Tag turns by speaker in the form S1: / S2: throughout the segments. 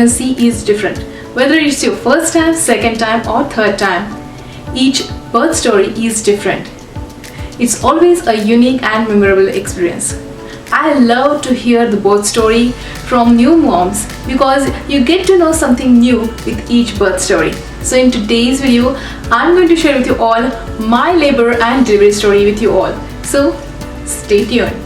S1: pregnancy is different. Whether it's your first time, second time or third time, each birth story is different. It's always a unique and memorable experience. I love to hear the birth story from new moms because you get to know something new with each birth story. So in today's video, I'm going to share with you all my labor and delivery story with you all. So stay tuned.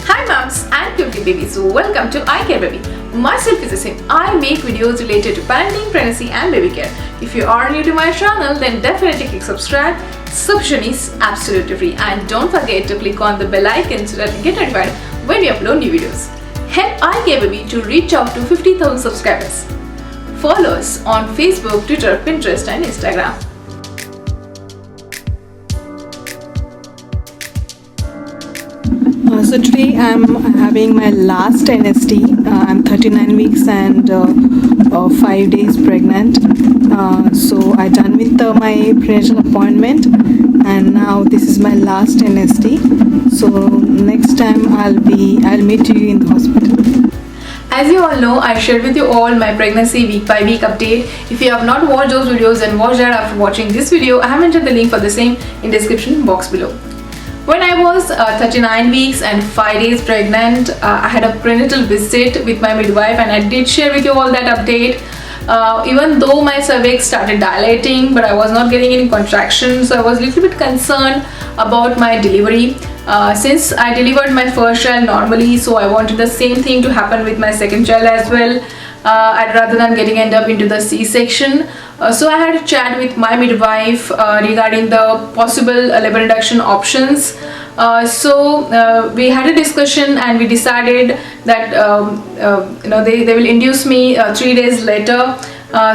S1: Hi moms and cutie babies, welcome to ICAREBABY. Myself is the same. I make videos related to parenting, pregnancy and baby care. If you are new to my channel, then definitely click subscribe. Subscription is absolutely free, and don't forget to click on the bell icon so that you get notified when we upload new videos. Help ICAREBABY to reach out to 50,000 subscribers. Follow us on Facebook, Twitter, Pinterest and Instagram.
S2: So today I'm having my last NST. I'm 39 weeks and 5 days pregnant. So I done with my prenatal appointment, and now this is my last NST. So next time I'll meet you in the hospital.
S1: As you all know, I shared with you all my pregnancy week by week update. If you have not watched those videos, then watch that after watching this video. I have mentioned the link for the same in the description box below. When I was 39 weeks and 5 days pregnant, I had a prenatal visit with my midwife, and I did share with you all that update. Even though my cervix started dilating, but I was not getting any contractions, so I was a little bit concerned about my delivery. Since I delivered my first child normally, so I wanted the same thing to happen with my second child as well. Rather than end up into the C-section. So I had a chat with my midwife regarding the possible labor induction options. We had a discussion and we decided that they will induce me 3 days later.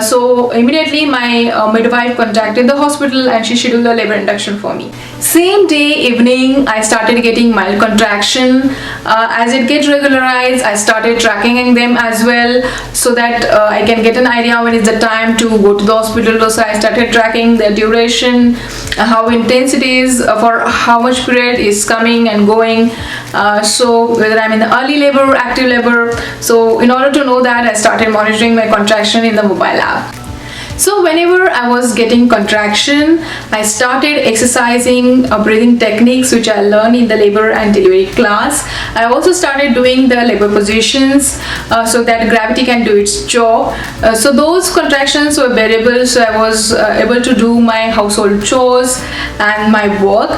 S1: So immediately my midwife contacted the hospital and she scheduled the labor induction for me. Same day evening I started getting mild contraction. As it gets regularized, I started tracking them as well, so that I can get an idea when is the time to go to the hospital. So I started tracking the duration, how intense it is, for how much period is coming and going, so whether I'm in the early labor or active labor. So in order to know that, I started monitoring my contraction in the mobile app. So whenever I was getting contraction, I started exercising breathing techniques which I learned in the labor and delivery class. I also started doing the labor positions so that gravity can do its job. So those contractions were bearable, so I was able to do my household chores and my work.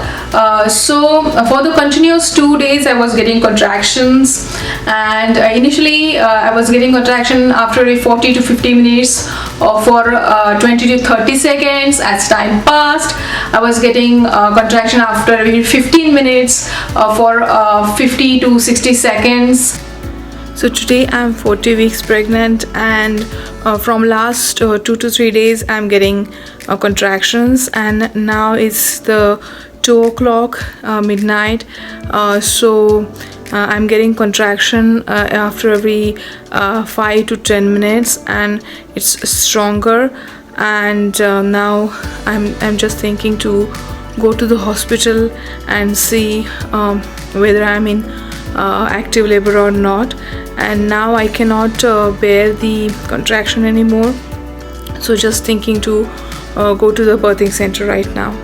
S1: So for the continuous 2 days I was getting contractions, and initially I was getting contraction after 40 to 50 minutes for 20 to 30 seconds. As time passed, I was getting contraction after 15 minutes for 50 to 60 seconds.
S2: So today I'm 40 weeks pregnant, and from last 2 to 3 days I'm getting contractions, and now it's the 2 o'clock midnight. I'm getting contraction after every 5 to 10 minutes, and it's stronger. And now I'm just thinking to go to the hospital and see whether I'm in active labor or not. And now I cannot bear the contraction anymore, so just thinking to go to the birthing center right now.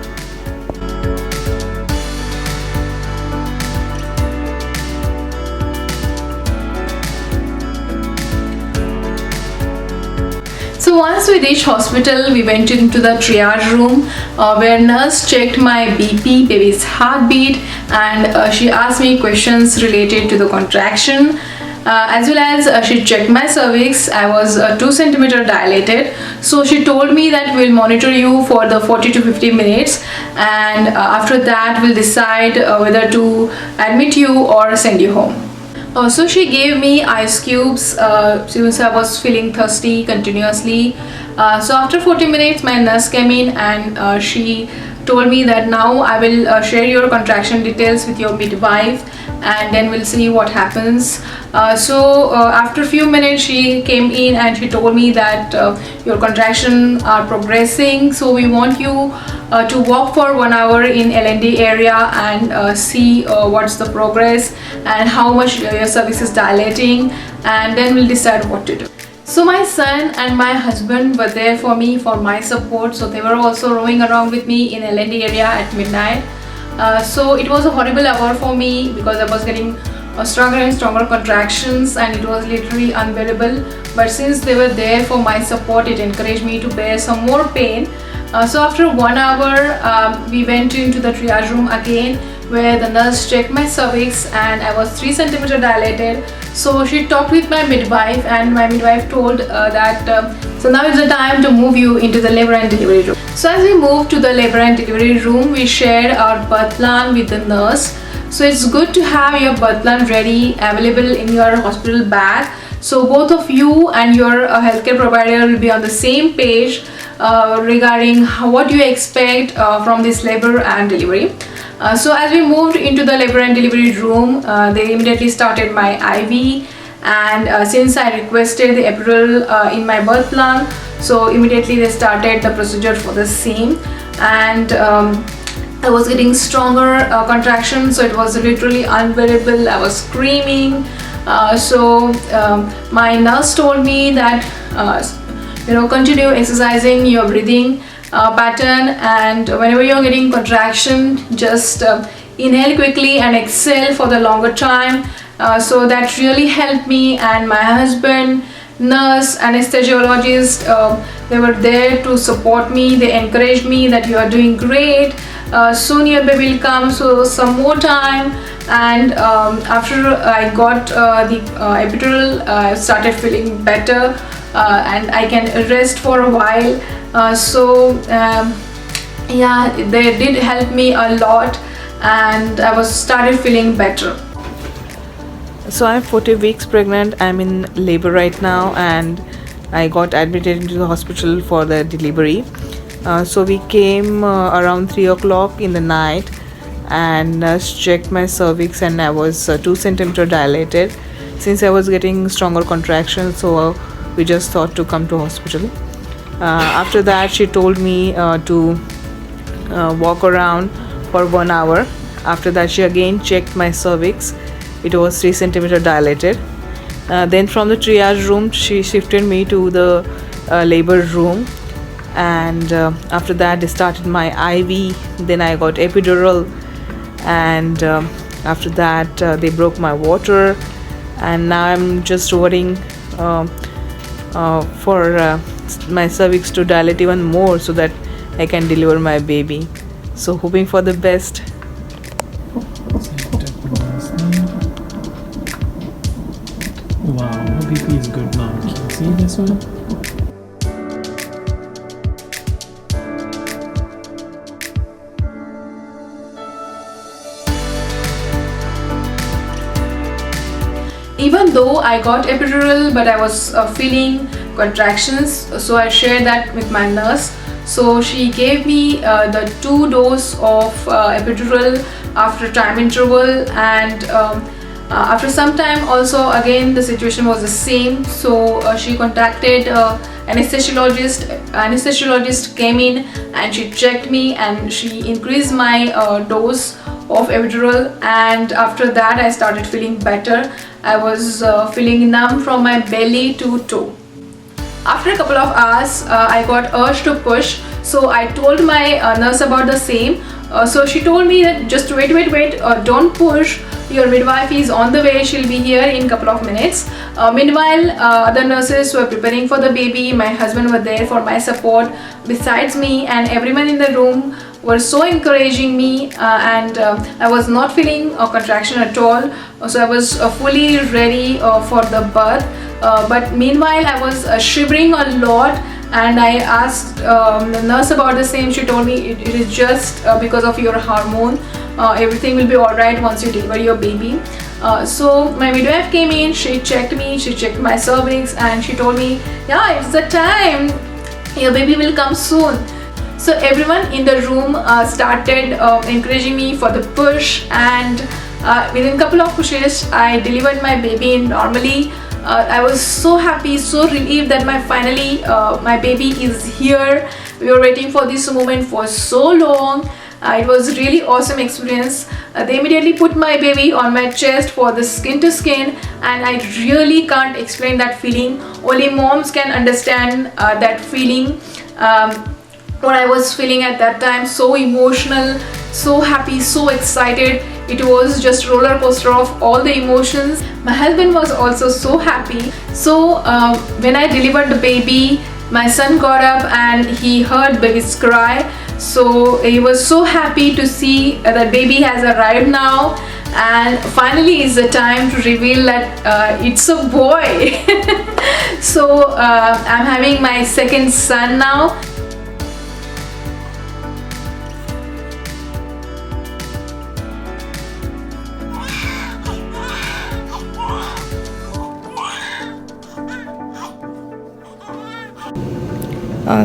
S1: So once we reached hospital, we went into the triage room where nurse checked my BP, baby's heartbeat, and she asked me questions related to the contraction. As well as she checked my cervix. I was 2 centimeters dilated, so she told me that we'll monitor you for the 40 to 50 minutes, and after that we'll decide whether to admit you or send you home. So she gave me ice cubes since I was feeling thirsty continuously. So after 40 minutes my nurse came in, and she told me that now I will share your contraction details with your midwife, and then we'll see what happens. After a few minutes she came in and she told me that your contractions are progressing, so we want you to walk for 1 hour in L&D area and see what's the progress and how much your cervix is dilating, and then we'll decide what to do. So my son and my husband were there for me, for my support, so they were also roaming around with me in L&D area at midnight. So it was a horrible hour for me because I was getting stronger and stronger contractions and it was literally unbearable, but since they were there for my support, it encouraged me to bear some more pain. So after 1 hour we went into the triage room again, where the nurse checked my cervix and I was 3 centimeters dilated. So she talked with my midwife and my midwife told that so now is the time to move you into the labor and delivery room. So as we moved to the labor and delivery room, we shared our birth plan with the nurse. So it's good to have your birth plan ready, available in your hospital bag, so both of you and your healthcare provider will be on the same page regarding what you expect from this labor and delivery. So as we moved into the labor and delivery room, they immediately started my IV, and since I requested the epidural in my birth plan, so immediately they started the procedure for the same, and I was getting stronger contractions, so it was literally unbearable. I was screaming. My nurse told me that continue exercising your breathing pattern, and whenever you're getting contraction, just inhale quickly and exhale for the longer time. So that really helped me, and my husband, nurse, anesthesiologist, they were there to support me. They encouraged me that you are doing great, soon your baby will come, so some more time. And after I got the epidural, I started feeling better and I can rest for a while. Yeah, they did help me a lot and I started feeling better.
S2: So I'm 40 weeks pregnant. I'm in labor right now and I got admitted into the hospital for the delivery. So we came around 3 o'clock in the night, and nurse checked my cervix and I was 2 centimeters dilated. Since I was getting stronger contractions, so we just thought to come to hospital. After that she told me to walk around for 1 hour. After that she again checked my cervix. It was 3 centimeters dilated. Then from the triage room she shifted me to the labor room, and after that they started my IV. Then I got epidural, and after that they broke my water, and now I'm just waiting for my cervix to dilate even more so that I can deliver my baby. So hoping for the best.
S3: Wow, her BP is good now. Can you see this one?
S1: Even though I got epidural, but I was feeling contractions, so I shared that with my nurse. So she gave me the 2 doses of epidural after time interval, and after some time also again the situation was the same. So she contacted anesthesiologist. Anesthesiologist came in and she checked me and she increased my dose of epidural, and after that I started feeling better. I was feeling numb from my belly to toe. After a couple of hours I got urged to push, so I told my nurse about the same. So she told me that just wait, don't push, your midwife is on the way, she'll be here in a couple of minutes. Meanwhile other nurses were preparing for the baby, my husband were there for my support besides me, and everyone in the room were so encouraging me, and I was not feeling a contraction at all, so I was fully ready for the birth. But meanwhile I was shivering a lot, and I asked the nurse about the same. She told me it is just because of your hormone, everything will be alright once you deliver your baby. So my midwife came in, she checked me, she checked my cervix, and she told me, yeah, it's the time, your baby will come soon. So everyone in the room started encouraging me for the push, and Within a couple of pushes, I delivered my baby normally. I was so happy, so relieved that my baby is here. We were waiting for this moment for so long. It was a really awesome experience. They immediately put my baby on my chest for the skin to skin, and I really can't explain that feeling. Only moms can understand that feeling. What I was feeling at that time, so emotional, so happy, so excited. It was just roller coaster of all the emotions. My husband was also so happy. So when I delivered the baby, my son got up and he heard baby's cry. So he was so happy to see that baby has arrived now, and finally is the time to reveal that it's a boy. So I'm having my second son now.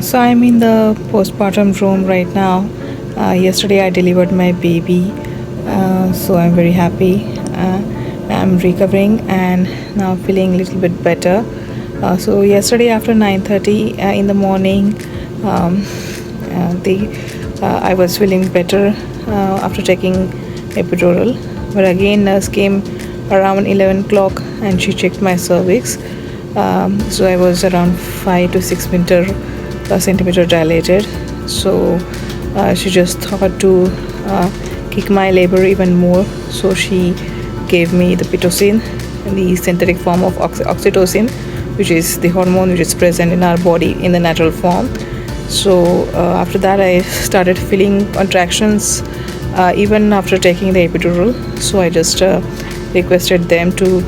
S2: So I'm in the postpartum room right now. Yesterday I delivered my baby, so I'm very happy. I'm recovering and now feeling a little bit better. So yesterday after 9:30 in the morning, I was feeling better after taking epidural. But again, nurse came around 11 o'clock and she checked my cervix. So I was around 5 to 6 centimeter dilated. So she just thought to kick my labor even more. So she gave me the pitocin, the synthetic form of oxytocin, which is the hormone which is present in our body in the natural form. So after that I started feeling contractions even after taking the epidural. So I just requested them to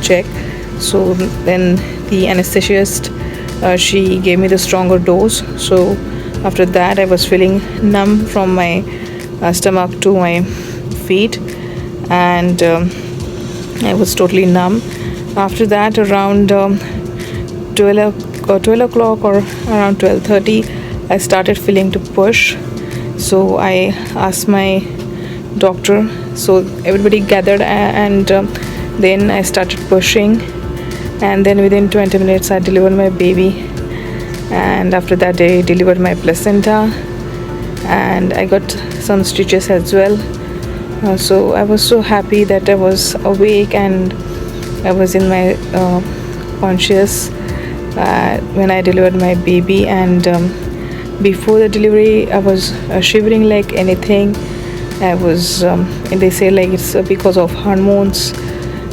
S2: check. So then the anesthetist, she gave me the stronger dose. So after that I was feeling numb from my stomach to my feet, and I was totally numb. After that, around 12 o'clock or around 12:30, I started feeling to push. So I asked my doctor. So everybody gathered, and then I started pushing, and then within 20 minutes I delivered my baby. And after that they delivered my placenta, and I got some stitches as well. So I was so happy that I was awake and I was in my conscious when I delivered my baby. And before the delivery I was shivering like anything. I was and they say like it's because of hormones.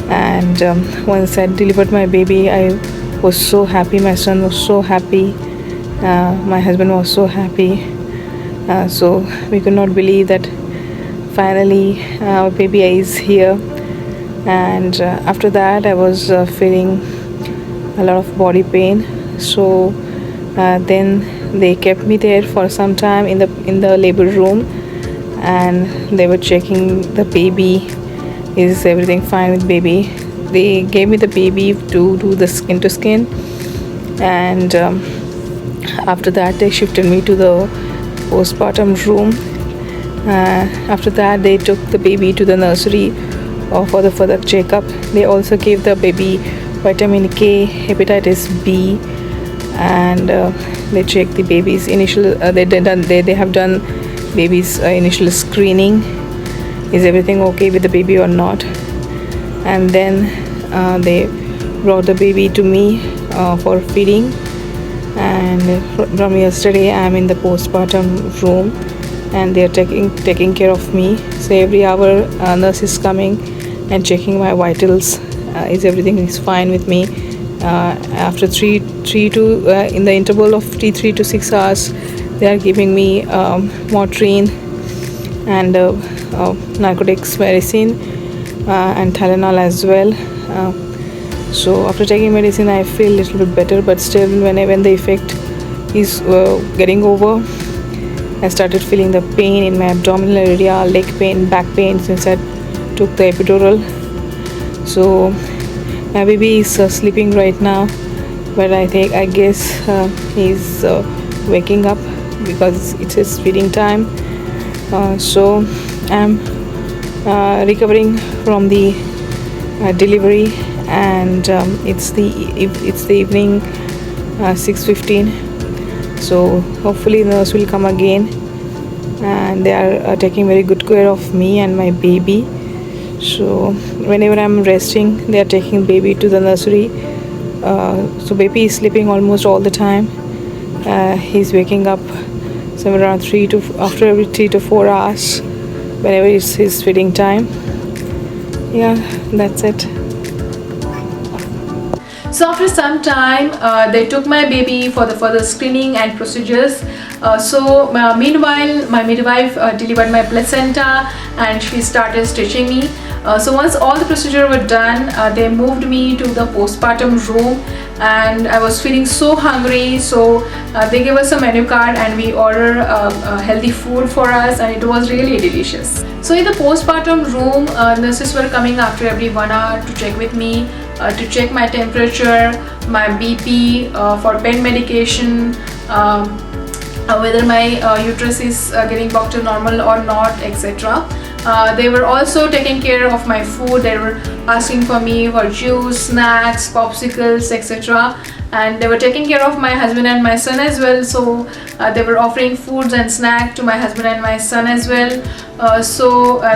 S2: And once I delivered my baby, I was so happy. My son was so happy. My husband was so happy. So we could not believe that finally our baby is here. And after that I was feeling a lot of body pain. So then they kept me there for some time in the labor room, and they were checking the baby. Is everything fine with baby? They gave me the baby to do the skin to skin, and after that they shifted me to the postpartum room. After that they took the baby to the nursery for the further checkup. They also gave the baby vitamin K, hepatitis B, and they checked the baby's initial. They have done baby's initial screening. Is everything okay with the baby or not? And then they brought the baby to me for feeding. And from yesterday I'm in the postpartum room, and they are taking care of me. So every hour nurse is coming and checking my vitals. Is everything is fine with me? After three to in the interval of 3 to 6 hours, they are giving me Morphine and narcotics medicine and Tylenol as well. So after taking medicine I feel a little bit better, but still when the effect is getting over, I started feeling the pain in my abdominal area, leg pain, back pain since I took the epidural. So my baby is sleeping right now, but I guess he's waking up because it's his feeding time. So I'm recovering from the delivery, and it's the evening 6:15. So hopefully the nurse will come again, and they are taking very good care of me and my baby. So whenever I'm resting, they are taking baby to the nursery. So baby is sleeping almost all the time. He's waking up somewhere around after every 3 to 4 hours whenever it's his feeding time. Yeah, that's it.
S1: So after some time, they took my baby for the further screening and procedures. Meanwhile, my midwife delivered my placenta and she started stitching me. So once all the procedures were done, they moved me to the postpartum room, and I was feeling so hungry. So they gave us a menu card and we ordered healthy food for us, and it was really delicious. So in the postpartum room, nurses were coming after every 1 hour to check with me, to check my temperature, my BP, for pain medication, whether my uterus is getting back to normal or not, etc. They were also taking care of my food. They were asking for me for juice, snacks, popsicles, etc. And they were taking care of my husband and my son as well. So they were offering foods and snacks to my husband and my son as well.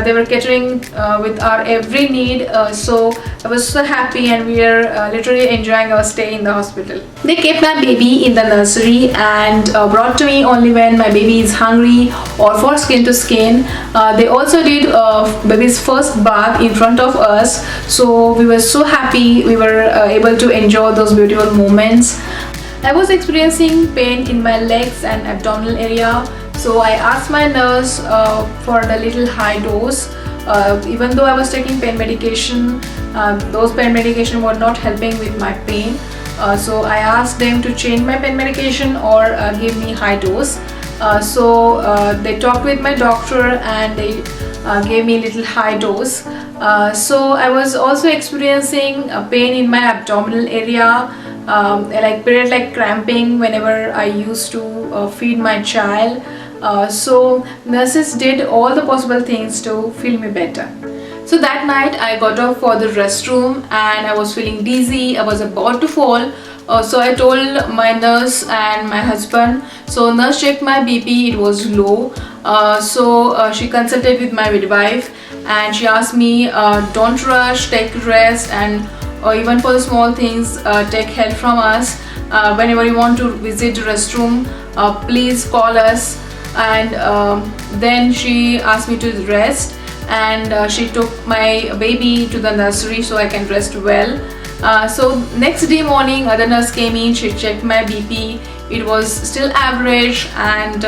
S1: They were catering with our every need. So I was so happy, and we are literally enjoying our stay in the hospital. They kept my baby in the nursery and brought to me only when my baby is hungry or for skin to skin. They also did baby's first bath in front of us. So we were so happy. We were able to enjoy those beautiful moments. I was experiencing pain in my legs and abdominal area. So I asked my nurse for the little high dose. Even though I was taking pain medication, those pain medication were not helping with my pain. So I asked them to change my pain medication or give me high dose. They talked with my doctor and they gave me a little high dose. So I was also experiencing pain in my abdominal area, like period like cramping whenever I used to feed my child. So nurses did all the possible things to feel me better. So that night I got up for the restroom and I was feeling dizzy. I was about to fall. So I told my nurse and my husband. So nurse checked my BP, it was low. She consulted with my midwife and she asked me, don't rush, take rest, and even for the small things, take help from us. Whenever you want to visit the restroom, please call us. And then she asked me to rest, and she took my baby to the nursery so I can rest well. So next day morning, other nurse came in, she checked my BP, it was still average, and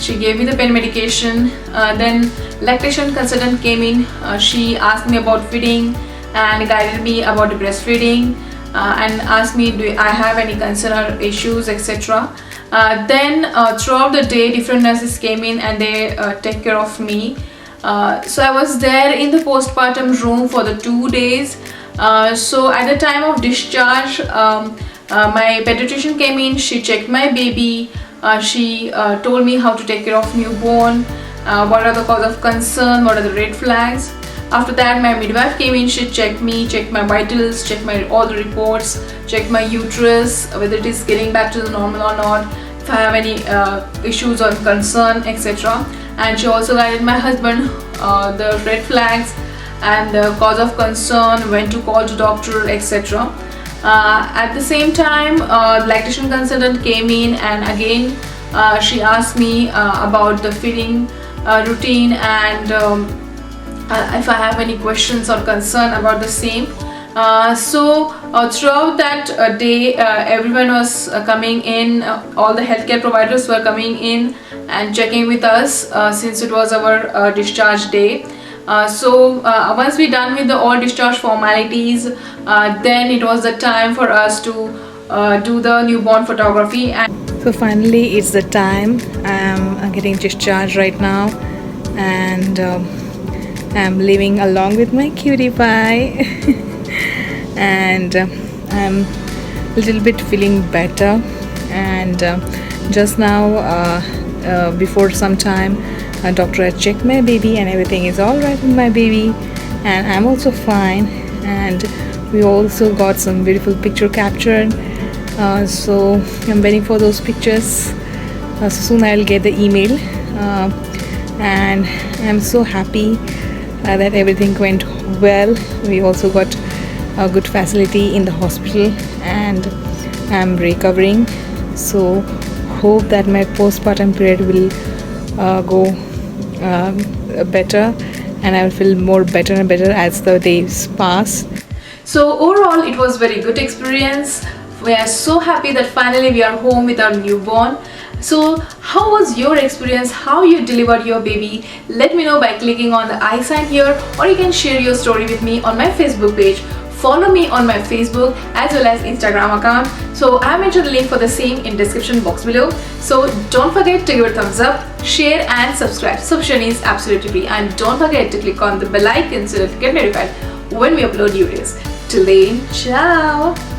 S1: she gave me the pain medication. Then lactation consultant came in, she asked me about feeding and guided me about the breastfeeding, and asked me do I have any concern or issues, etc. Then throughout the day different nurses came in and they take care of me. So I was there in the postpartum room for the 2 days. So at the time of discharge, my pediatrician came in, she checked my baby, she told me how to take care of newborn, what are the cause of concern, what are the red flags. After that my midwife came in, she checked me, checked my vitals, checked all the reports, checked my uterus, whether it is getting back to the normal or not, if I have any issues or concern, etc. And she also guided my husband the red flags and the cause of concern, when to call the doctor, etc. At the same time, lactation consultant came in and again she asked me about the feeding routine and if I have any questions or concern about the same. Throughout that day, everyone was coming in, all the healthcare providers were coming in and checking with us since it was our discharge day. Once we done with all discharge formalities, then it was the time for us to do the newborn photography. And
S2: so finally it's the time. I'm getting discharged right now, and I'm living along with my cutie pie. And I'm a little bit feeling better, and just now before some time A doctor had checked my baby and everything is all right with my baby, and I'm also fine. And we also got some beautiful picture captured. So I'm waiting for those pictures. So soon I'll get the email, and I'm so happy that everything went well. We also got a good facility in the hospital, and I'm recovering. So hope that my postpartum period will go better, and I will feel more better and better as the days pass.
S1: So overall it was very good experience. We are so happy that finally we are home with our newborn. So how was your experience? How you delivered your baby? Let me know by clicking on the I sign here, or you can share your story with me on my Facebook page. Follow me on my Facebook as well as Instagram account. So I have mentioned the link for the same in description box below. So don't forget to give it a thumbs up, share and subscribe. Subscription is absolutely free, and don't forget to click on the bell icon so that you get notified when we upload new videos. Till then, ciao!